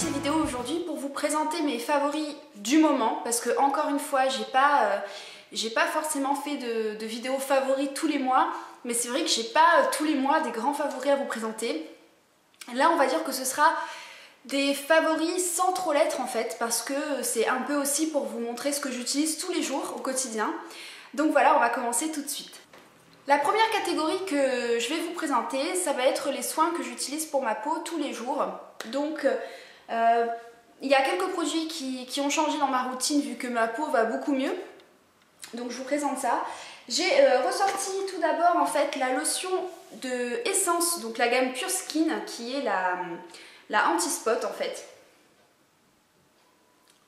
petite vidéo aujourd'hui pour vous présenter mes favoris du moment parce que encore une fois j'ai pas forcément fait de vidéos favoris tous les mois, mais c'est vrai que j'ai pas tous les mois des grands favoris à vous présenter. Là on va dire que ce sera des favoris sans trop l'être en fait, parce que c'est un peu aussi pour vous montrer ce que j'utilise tous les jours au quotidien. Donc voilà, on va commencer tout de suite. La première catégorie que je vais vous présenter, ça va être les soins que j'utilise pour ma peau tous les jours. Donc il y a quelques produits qui ont changé dans ma routine vu que ma peau va beaucoup mieux. Donc je vous présente ça. J'ai ressorti tout d'abord en fait la lotion de Essence, donc la gamme Pure Skin, qui est la anti-spot en fait.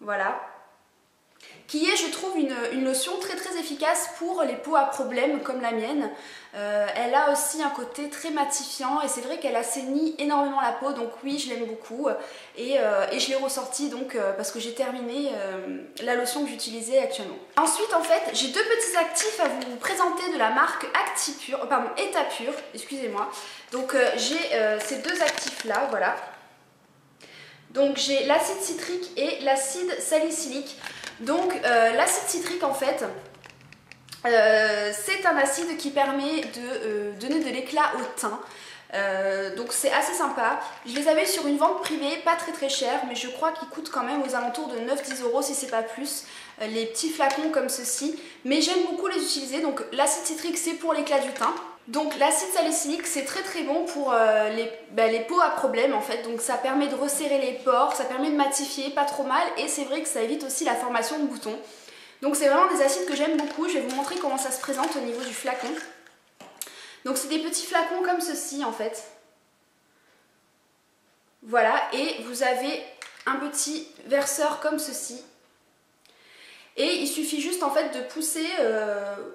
Voilà. Qui est, je trouve, une lotion très efficace pour les peaux à problème comme la mienne. Elle a aussi un côté très matifiant et c'est vrai qu'elle assainit énormément la peau, donc oui, je l'aime beaucoup. Et je l'ai ressortie donc parce que j'ai terminé la lotion que j'utilisais actuellement. Ensuite, en fait, j'ai deux petits actifs à vous présenter de la marque Actipure, pardon, Etapure, excusez-moi. Donc j'ai ces deux actifs là, voilà. Donc j'ai l'acide citrique et l'acide salicylique. Donc l'acide citrique en fait c'est un acide qui permet de donner de l'éclat au teint. Donc c'est assez sympa. Je les avais sur une vente privée, pas très cher, mais je crois qu'ils coûtent quand même aux alentours de 9-10 € si c'est pas plus, les petits flacons comme ceci. Mais j'aime beaucoup les utiliser. Donc l'acide citrique c'est pour l'éclat du teint. Donc l'acide salicylique c'est très bon pour les peaux à problème en fait, donc ça permet de resserrer les pores, ça permet de matifier, pas trop mal, et c'est vrai que ça évite aussi la formation de boutons. Donc c'est vraiment des acides que j'aime beaucoup. Je vais vous montrer comment ça se présente au niveau du flacon. Donc c'est des petits flacons comme ceci en fait. Voilà, et vous avez un petit verseur comme ceci. Et il suffit juste en fait de pousser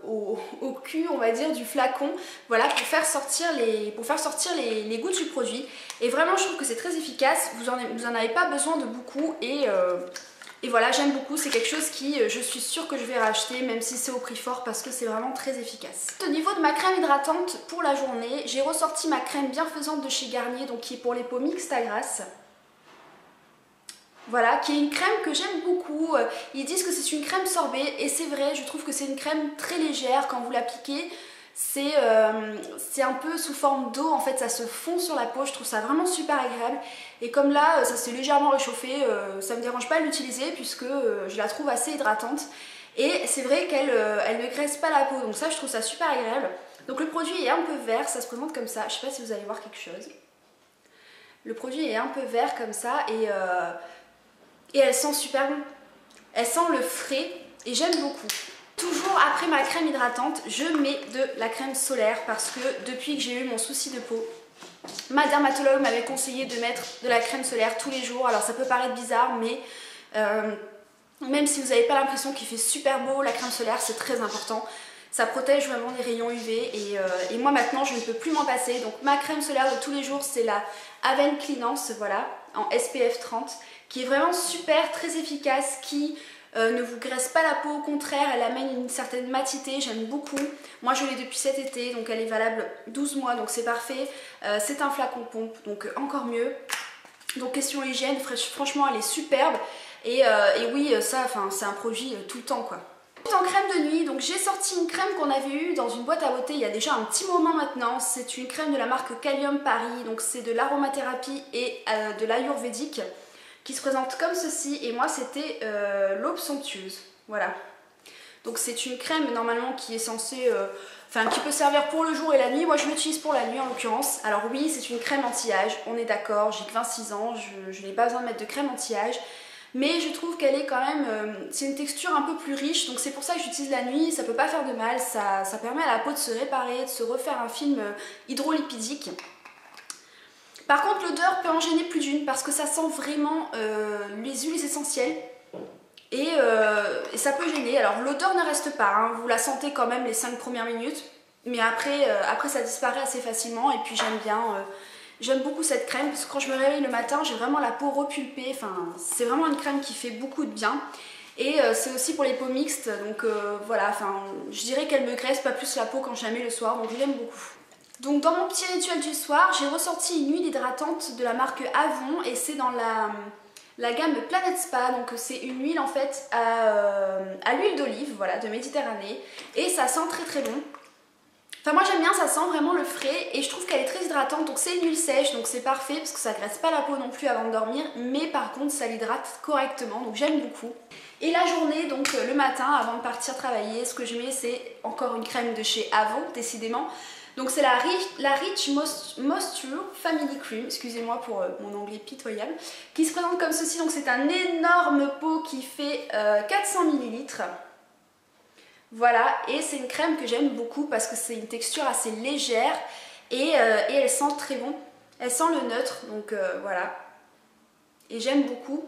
au cul, on va dire, du flacon, voilà, pour faire sortir les gouttes du produit. Et vraiment, je trouve que c'est très efficace. Vous en avez pas besoin de beaucoup et voilà, j'aime beaucoup. C'est quelque chose qui, je suis sûre que je vais racheter, même si c'est au prix fort, parce que c'est vraiment très efficace. Au niveau de ma crème hydratante pour la journée, j'ai ressorti ma crème bienfaisante de chez Garnier, donc qui est pour les peaux mixtes à grasse. Voilà, qui est une crème que j'aime beaucoup. Ils disent que c'est une crème sorbet et c'est vrai, je trouve que c'est une crème très légère quand vous l'appliquez. C'est un peu sous forme d'eau, en fait ça se fond sur la peau, je trouve ça vraiment super agréable. Et comme là ça s'est légèrement réchauffé, ça me dérange pas de l'utiliser puisque je la trouve assez hydratante. Et c'est vrai qu'elle ne graisse pas la peau, donc ça je trouve ça super agréable. Donc le produit est un peu vert, ça se présente comme ça, je sais pas si vous allez voir quelque chose. Le produit est un peu vert comme ça et elle sent super bon. Elle sent le frais et j'aime beaucoup. Toujours après ma crème hydratante, je mets de la crème solaire parce que depuis que j'ai eu mon souci de peau, ma dermatologue m'avait conseillé de mettre de la crème solaire tous les jours. Alors ça peut paraître bizarre, mais même si vous n'avez pas l'impression qu'il fait super beau, la crème solaire c'est très important. Ça protège vraiment des rayons UV et moi maintenant je ne peux plus m'en passer. Donc ma crème solaire de tous les jours c'est la Aven Cleanance, voilà, en SPF 30, qui est vraiment super, très efficace, qui ne vous graisse pas la peau, au contraire elle amène une certaine matité, j'aime beaucoup. Moi je l'ai depuis cet été, donc elle est valable 12 mois, donc c'est parfait. C'est un flacon pompe, donc encore mieux. Donc question hygiène, franchement elle est superbe et oui ça, c'est un produit tout le temps quoi. En crème de nuit, donc j'ai sorti une crème qu'on avait eue dans une boîte à beauté il y a déjà un petit moment maintenant. C'est une crème de la marque Kalium Paris, donc c'est de l'aromathérapie et de l'ayurvédique qui se présente comme ceci. Et moi c'était l'aube somptueuse, voilà. Donc c'est une crème normalement qui est censée, qui peut servir pour le jour et la nuit. Moi je l'utilise pour la nuit en l'occurrence. Alors oui, c'est une crème anti-âge, on est d'accord, j'ai que 26 ans, je n'ai pas besoin de mettre de crème anti-âge. Mais je trouve qu'elle est quand même, c'est une texture un peu plus riche, donc c'est pour ça que j'utilise la nuit, ça peut pas faire de mal, ça permet à la peau de se réparer, de se refaire un film hydrolipidique. Par contre l'odeur peut en gêner plus d'une parce que ça sent vraiment les huiles essentielles et ça peut gêner. Alors l'odeur ne reste pas, hein, vous la sentez quand même les 5 premières minutes, mais après ça disparaît assez facilement et puis j'aime bien... J'aime beaucoup cette crème parce que quand je me réveille le matin, j'ai vraiment la peau repulpée. Enfin, c'est vraiment une crème qui fait beaucoup de bien. Et c'est aussi pour les peaux mixtes. Donc voilà, je dirais qu'elle me graisse pas plus la peau quand je la mets le soir. Donc je l'aime beaucoup. Donc dans mon petit rituel du soir, j'ai ressorti une huile hydratante de la marque Avon. Et c'est dans la gamme Planet Spa, donc c'est une huile en fait à l'huile d'olive, voilà, de Méditerranée, et ça sent très très bon. Enfin moi j'aime bien, ça sent vraiment le frais et je trouve qu'elle est très hydratante, donc c'est une huile sèche, donc c'est parfait parce que ça graisse pas la peau non plus avant de dormir, mais par contre ça l'hydrate correctement, donc j'aime beaucoup. Et la journée, donc le matin avant de partir travailler, ce que je mets c'est encore une crème de chez Avon, décidément. Donc c'est la Rich Moisture Family Cream, excusez-moi pour mon anglais pitoyable, qui se présente comme ceci. Donc c'est un énorme pot qui fait 400 ml. Voilà, et c'est une crème que j'aime beaucoup parce que c'est une texture assez légère et elle sent très bon. Elle sent le neutre, donc voilà. Et j'aime beaucoup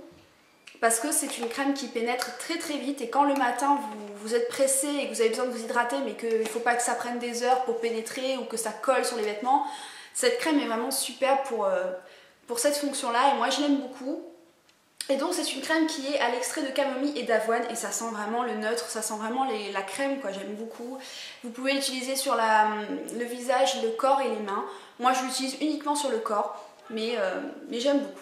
parce que c'est une crème qui pénètre très très vite et quand le matin vous êtes pressé et que vous avez besoin de vous hydrater mais qu'il ne faut pas que ça prenne des heures pour pénétrer ou que ça colle sur les vêtements, cette crème est vraiment super pour cette fonction-là et moi je l'aime beaucoup. Et donc c'est une crème qui est à l'extrait de camomille et d'avoine et ça sent vraiment le neutre, ça sent vraiment la crème quoi, j'aime beaucoup. Vous pouvez l'utiliser sur le visage, le corps et les mains. Moi je l'utilise uniquement sur le corps, mais j'aime beaucoup.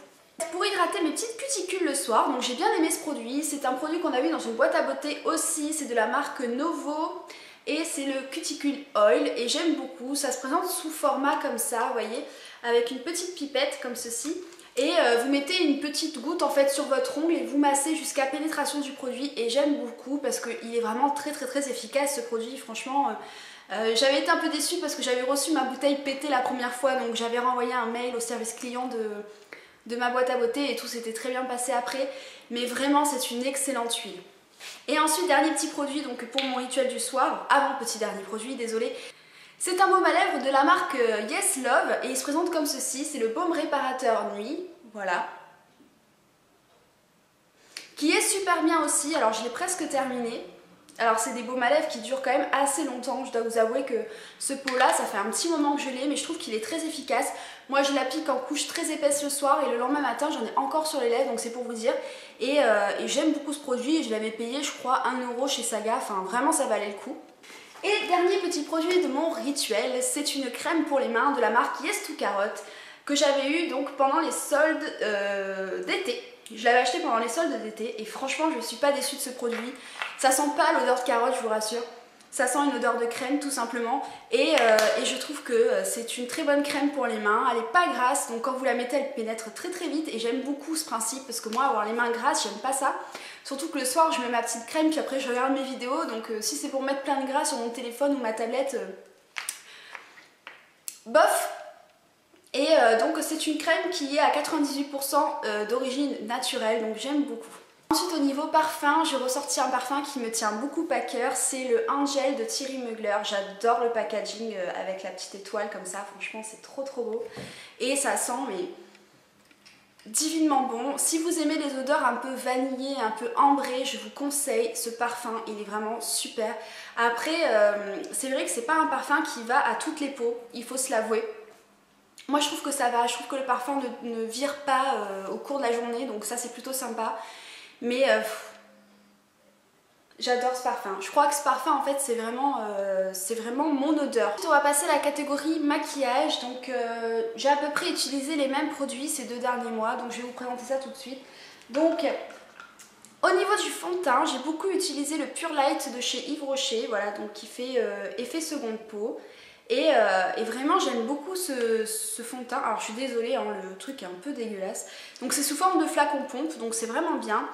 Pour hydrater mes petites cuticules le soir, donc j'ai bien aimé ce produit, c'est un produit qu'on a vu dans une boîte à beauté aussi, c'est de la marque Novo et c'est le Cuticule Oil et j'aime beaucoup, ça se présente sous format comme ça, vous voyez, avec une petite pipette comme ceci et vous mettez une petite goutte en fait sur votre ongle et vous massez jusqu'à pénétration du produit et j'aime beaucoup parce qu'il est vraiment très très très efficace ce produit, franchement. J'avais été un peu déçue parce que j'avais reçu ma bouteille pétée la première fois donc j'avais renvoyé un mail au service client de ma boîte à beauté et tout s'était très bien passé après, mais vraiment c'est une excellente huile. Et ensuite dernier petit produit donc pour mon rituel du soir, avant petit dernier produit, désolé, c'est un baume à lèvres de la marque Yes Love et il se présente comme ceci, c'est le baume réparateur nuit, voilà, qui est super bien aussi, alors je l'ai presque terminé. Alors c'est des baumes à lèvres qui durent quand même assez longtemps, je dois vous avouer que ce pot là ça fait un petit moment que je l'ai mais je trouve qu'il est très efficace. Moi je l'applique en couche très épaisse le soir et le lendemain matin j'en ai encore sur les lèvres donc c'est pour vous dire. Et j'aime beaucoup ce produit et je l'avais payé je crois 1 € chez Saga, enfin vraiment ça valait le coup. Et dernier petit produit de mon rituel, c'est une crème pour les mains de la marque Yes to Carotte que j'avais eu donc pendant les soldes d'été. Je l'avais acheté pendant les soldes d'été et franchement je ne suis pas déçue de ce produit. Ça sent pas l'odeur de carotte, je vous rassure. Ça sent une odeur de crème tout simplement et je trouve que c'est une très bonne crème pour les mains. Elle n'est pas grasse donc quand vous la mettez elle pénètre très très vite et j'aime beaucoup ce principe parce que moi avoir les mains grasses j'aime pas ça. Surtout que le soir je mets ma petite crème puis après je regarde mes vidéos donc si c'est pour mettre plein de gras sur mon téléphone ou ma tablette, bof. Et donc c'est une crème qui est à 98% d'origine naturelle, donc j'aime beaucoup. Ensuite au niveau parfum, j'ai ressorti un parfum qui me tient beaucoup à cœur, c'est le Angel de Thierry Mugler. J'adore le packaging avec la petite étoile comme ça, franchement c'est trop trop beau. Et ça sent mais divinement bon. Si vous aimez les odeurs un peu vanillées, un peu ambrées, je vous conseille ce parfum, il est vraiment super. Après c'est vrai que c'est pas un parfum qui va à toutes les peaux, il faut se l'avouer. Moi je trouve que ça va, je trouve que le parfum ne vire pas au cours de la journée, donc ça c'est plutôt sympa. Mais j'adore ce parfum. Je crois que ce parfum en fait c'est vraiment mon odeur. Ensuite, on va passer à la catégorie maquillage. Donc j'ai à peu près utilisé les mêmes produits ces 2 derniers mois, donc je vais vous présenter ça tout de suite. Donc au niveau du fond de teint, j'ai beaucoup utilisé le Pure Light de chez Yves Rocher, voilà, donc qui fait effet seconde peau. Et vraiment j'aime beaucoup ce fond de teint. Alors je suis désolée, hein, le truc est un peu dégueulasse. Donc c'est sous forme de flacon pompe, donc c'est vraiment bien.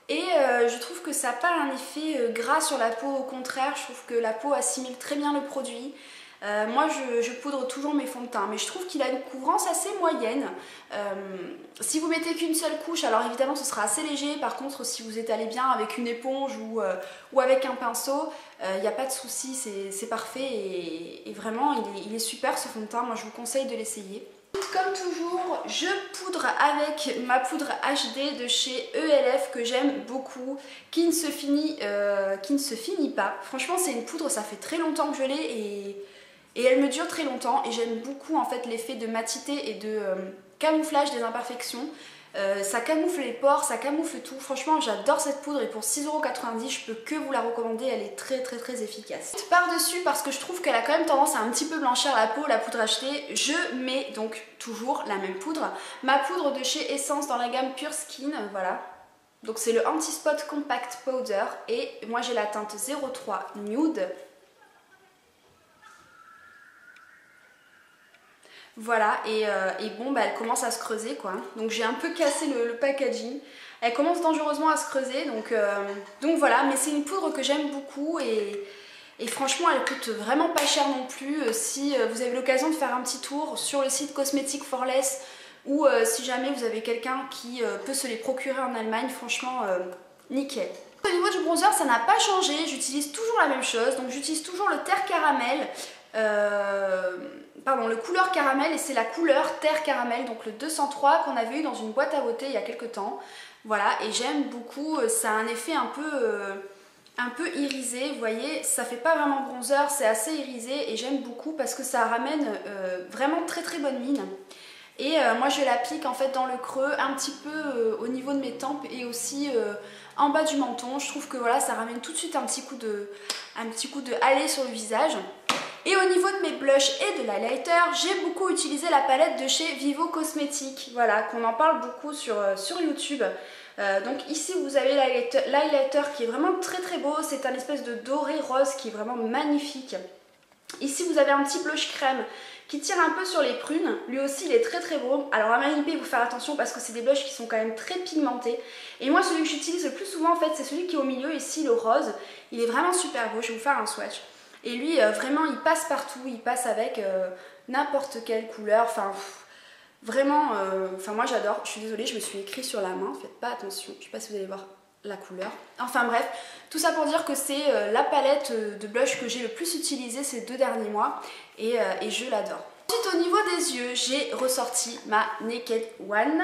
Et je trouve que ça n'a pas un effet gras sur la peau, au contraire, je trouve que la peau assimile très bien le produit. Moi je poudre toujours mes fonds de teint, mais je trouve qu'il a une couvrance assez moyenne. Si vous mettez qu'une seule couche, alors évidemment ce sera assez léger. Par contre si vous étalez bien avec une éponge ou avec un pinceau, il n'y a pas de souci, c'est parfait et vraiment il est super ce fond de teint, moi je vous conseille de l'essayer. Comme toujours, je poudre avec ma poudre HD de chez ELF que j'aime beaucoup, qui ne se finit pas. Franchement c'est une poudre, ça fait très longtemps que je l'ai et elle me dure très longtemps et j'aime beaucoup en fait l'effet de matité et de camouflage des imperfections. Ça camoufle les pores, ça camoufle tout. Franchement, j'adore cette poudre et pour 6,90 €, je peux que vous la recommander. Elle est très efficace. Par-dessus, parce que je trouve qu'elle a quand même tendance à un petit peu blanchir la peau, la poudre achetée, je mets donc toujours la même poudre. Ma poudre de chez Essence dans la gamme Pure Skin, voilà. Donc c'est le Anti-Spot Compact Powder et moi j'ai la teinte 03 Nude. Voilà, et bon, bah, elle commence à se creuser quoi. Donc j'ai un peu cassé le packaging. Elle commence dangereusement à se creuser, donc voilà. Mais c'est une poudre que j'aime beaucoup et franchement elle coûte vraiment pas cher non plus. Si vous avez l'occasion de faire un petit tour sur le site Cosmetics for Less ou si jamais vous avez quelqu'un qui peut se les procurer en Allemagne, franchement nickel. Au niveau du bronzer, ça n'a pas changé, j'utilise toujours la même chose. Donc j'utilise toujours le Terre Caramel. Pardon, le couleur caramel et c'est la couleur terre caramel, donc le 203 qu'on avait eu dans une boîte à beauté il y a quelques temps. Voilà, et j'aime beaucoup, ça a un effet un peu irisé, vous voyez, ça fait pas vraiment bronzer, c'est assez irisé et j'aime beaucoup parce que ça ramène vraiment très bonne mine. Et moi je l'applique en fait dans le creux, un petit peu au niveau de mes tempes et aussi en bas du menton. Je trouve que voilà, ça ramène tout de suite un petit coup de halé sur le visage. Et au niveau de mes blushs et de l'highlighter, j'ai beaucoup utilisé la palette de chez Vivo Cosmetics, voilà, qu'on en parle beaucoup sur YouTube. Donc ici vous avez l'highlighter qui est vraiment très beau, c'est un espèce de doré rose qui est vraiment magnifique. Ici vous avez un petit blush crème qui tire un peu sur les prunes, lui aussi il est très beau. Alors à manipuler, il faut faire attention parce que c'est des blushs qui sont quand même très pigmentés. Et moi celui que j'utilise le plus souvent en fait c'est celui qui est au milieu ici, le rose. Il est vraiment super beau, je vais vous faire un swatch. Et lui vraiment il passe partout, il passe avec n'importe quelle couleur, enfin vraiment, moi j'adore. Je suis désolée, je me suis écrit sur la main, faites pas attention, je sais pas si vous allez voir la couleur. Enfin bref, tout ça pour dire que c'est la palette de blush que j'ai le plus utilisée ces 2 derniers mois et je l'adore. Ensuite au niveau des yeux, j'ai ressorti ma Naked One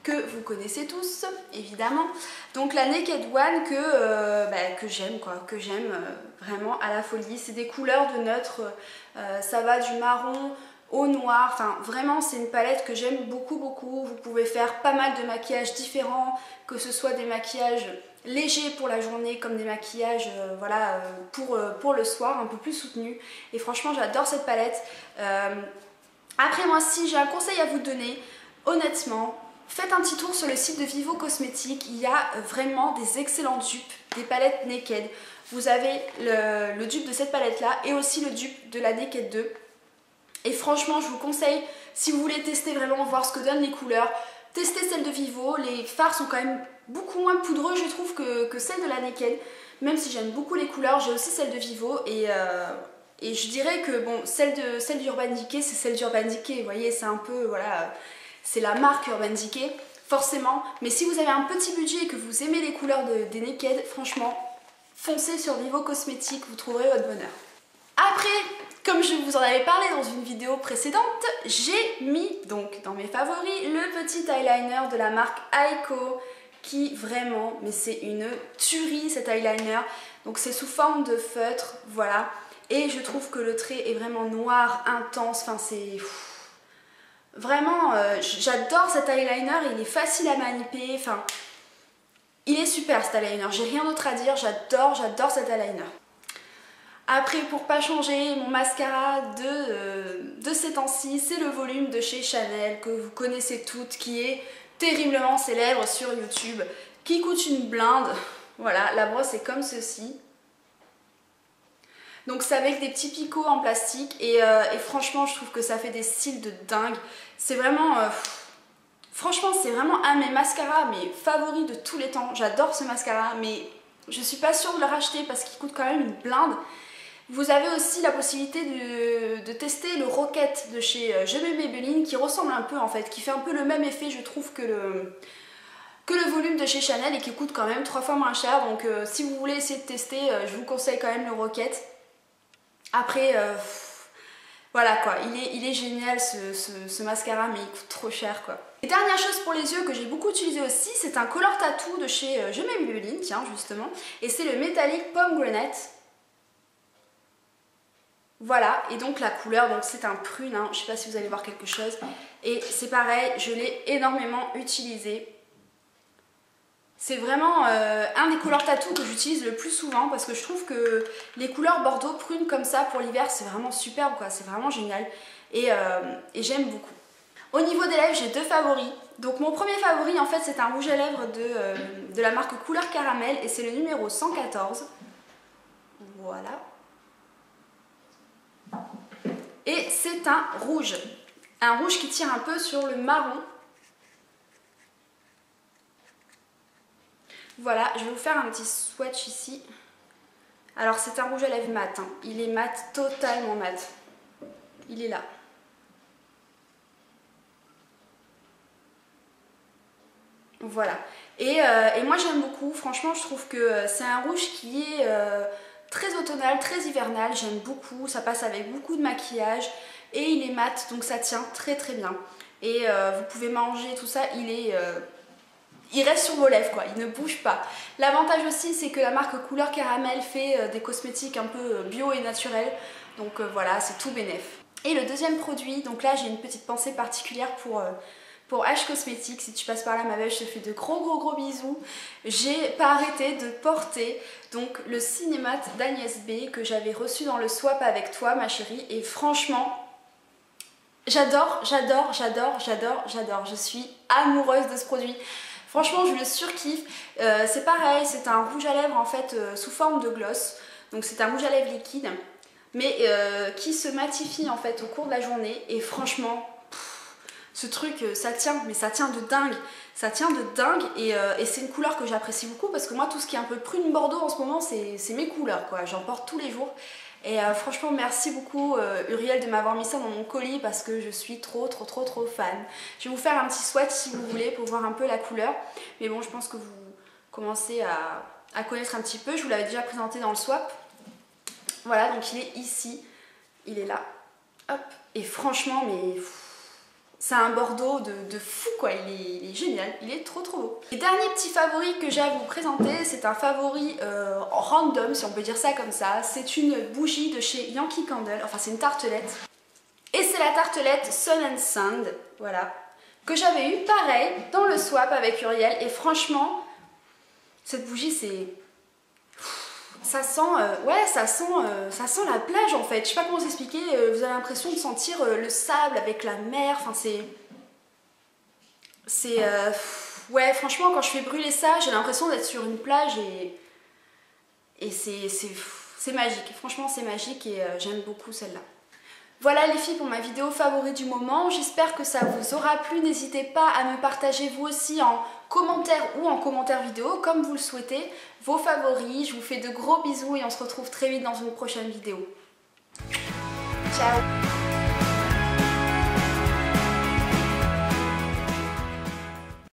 que vous connaissez tous évidemment. Donc la Naked One que j'aime quoi, que j'aime vraiment à la folie. C'est des couleurs de neutre, ça va du marron au noir, enfin vraiment c'est une palette que j'aime beaucoup. Vous pouvez faire pas mal de maquillages différents, que ce soit des maquillages légers pour la journée comme des maquillages voilà, pour le soir, un peu plus soutenus. Et franchement j'adore cette palette. Après moi si j'ai un conseil à vous donner, honnêtement, faites un petit tour sur le site de Vivo Cosmetics, il y a vraiment des excellentes dupes, des palettes Naked. Vous avez le dupe de cette palette là et aussi le dupe de la Naked 2. Et franchement je vous conseille, si vous voulez tester vraiment, voir ce que donnent les couleurs, testez celle de Vivo. Les fards sont quand même beaucoup moins poudreux je trouve que celle de la Naked. Même si j'aime beaucoup les couleurs, j'ai aussi celle de Vivo et je dirais que bon, celle d'Urban Decay, c'est celle d'Urban Decay, vous voyez, c'est un peu, voilà, c'est la marque Urban Decay, forcément. Mais si vous avez un petit budget et que vous aimez les couleurs des Naked, franchement, foncez sur Vivo Cosmetics, vous trouverez votre bonheur. Après, comme je vous en avais parlé dans une vidéo précédente, j'ai mis donc dans mes favoris le petit eyeliner de la marque Aiko qui vraiment, mais c'est une tuerie cet eyeliner. Donc c'est sous forme de feutre, voilà. Et je trouve que le trait est vraiment noir, intense, enfin c'est... Vraiment, j'adore cet eyeliner, il est facile à manipuler, enfin... Il est super cet eyeliner, j'ai rien d'autre à dire, j'adore cet eyeliner. Après, pour pas changer, mon mascara de ces temps-ci, c'est le volume de chez Chanel, que vous connaissez toutes, qui est terriblement célèbre sur YouTube, qui coûte une blinde. Voilà, la brosse est comme ceci. Donc c'est avec des petits picots en plastique et franchement je trouve que ça fait des cils de dingue. C'est vraiment... franchement c'est vraiment un de mes mascaras favoris de tous les temps. J'adore ce mascara mais je suis pas sûre de le racheter parce qu'il coûte quand même une blinde. Vous avez aussi la possibilité de tester le Rocket de chez Je m'aime Maybelline qui ressemble un peu en fait, qui fait un peu le même effet je trouve que le volume de chez Chanel et qui coûte quand même 3 fois moins cher. Donc si vous voulez essayer de tester, je vous conseille quand même le Rocket. Après, voilà quoi, il est génial ce mascara mais il coûte trop cher quoi. Et dernière chose pour les yeux que j'ai beaucoup utilisé aussi, c'est un Color Tattoo de chez Je m'aime Maybelline, tiens justement. Et c'est le Metallic Pomegranate. Voilà, et donc la couleur, donc c'est un prune, hein. Je sais pas si vous allez voir quelque chose. Et c'est pareil, je l'ai énormément utilisé. C'est vraiment un des couleurs tatou que j'utilise le plus souvent parce que je trouve que les couleurs bordeaux prune comme ça pour l'hiver, c'est vraiment superbe quoi, c'est vraiment génial. Et j'aime beaucoup. Au niveau des lèvres, j'ai 2 favoris. Donc mon premier favori en fait c'est un rouge à lèvres de la marque Couleur Caramel et c'est le numéro 114. Voilà. Et c'est un rouge qui tire un peu sur le marron. Voilà, je vais vous faire un petit swatch ici. Alors c'est un rouge à lèvres mat, hein. Il est mat, totalement mat. Il est là. Voilà. Et moi j'aime beaucoup, franchement je trouve que c'est un rouge qui est très automnal, très hivernal, j'aime beaucoup, ça passe avec beaucoup de maquillage et il est mat donc ça tient très très bien. Et vous pouvez manger tout ça, il reste sur vos lèvres quoi, il ne bouge pas. L'avantage aussi c'est que la marque Couleur Caramel fait des cosmétiques un peu bio et naturels, donc voilà c'est tout bénef. Et le deuxième produit, donc là j'ai une petite pensée particulière pour H Cosmetics, si tu passes par là ma belle, je te fais de gros bisous. J'ai pas arrêté de porter donc le Cinémat d'Agnès B que j'avais reçu dans le swap avec toi ma chérie et franchement j'adore, je suis amoureuse de ce produit. Franchement je le surkiffe, c'est pareil, c'est un rouge à lèvres en fait sous forme de gloss, donc c'est un rouge à lèvres liquide mais qui se matifie en fait au cours de la journée et franchement ce truc ça tient, mais ça tient de dingue, ça tient de dingue et c'est une couleur que j'apprécie beaucoup parce que moi tout ce qui est un peu prune bordeaux en ce moment c'est mes couleurs quoi, j'en porte tous les jours et franchement merci beaucoup Uriel de m'avoir mis ça dans mon colis parce que je suis trop fan. Je vais vous faire un petit swatch si vous voulez pour voir un peu la couleur, mais bon je pense que vous commencez à connaître un petit peu, je vous l'avais déjà présenté dans le swap. Voilà donc il est ici, il est là, hop, et franchement mais c'est un bordeaux de fou quoi, il est génial, il est trop beau. Le dernier petit favori que j'ai à vous présenter, c'est un favori random si on peut dire ça comme ça. C'est une bougie de chez Yankee Candle, enfin c'est une tartelette. Et c'est la tartelette Sun and Sand, voilà, que j'avais eu pareil dans le swap avec Uriel et franchement, cette bougie c'est... Ça sent, ça sent la plage en fait, je sais pas comment vous expliquer, vous avez l'impression de sentir le sable avec la mer, enfin ouais franchement quand je fais brûler ça, j'ai l'impression d'être sur une plage et c'est magique, franchement c'est magique et j'aime beaucoup celle-là. Voilà les filles pour ma vidéo favorite du moment, j'espère que ça vous aura plu, n'hésitez pas à me partager vous aussi en commentaire ou en commentaire vidéo comme vous le souhaitez, vos favoris, je vous fais de gros bisous et on se retrouve très vite dans une prochaine vidéo. Ciao.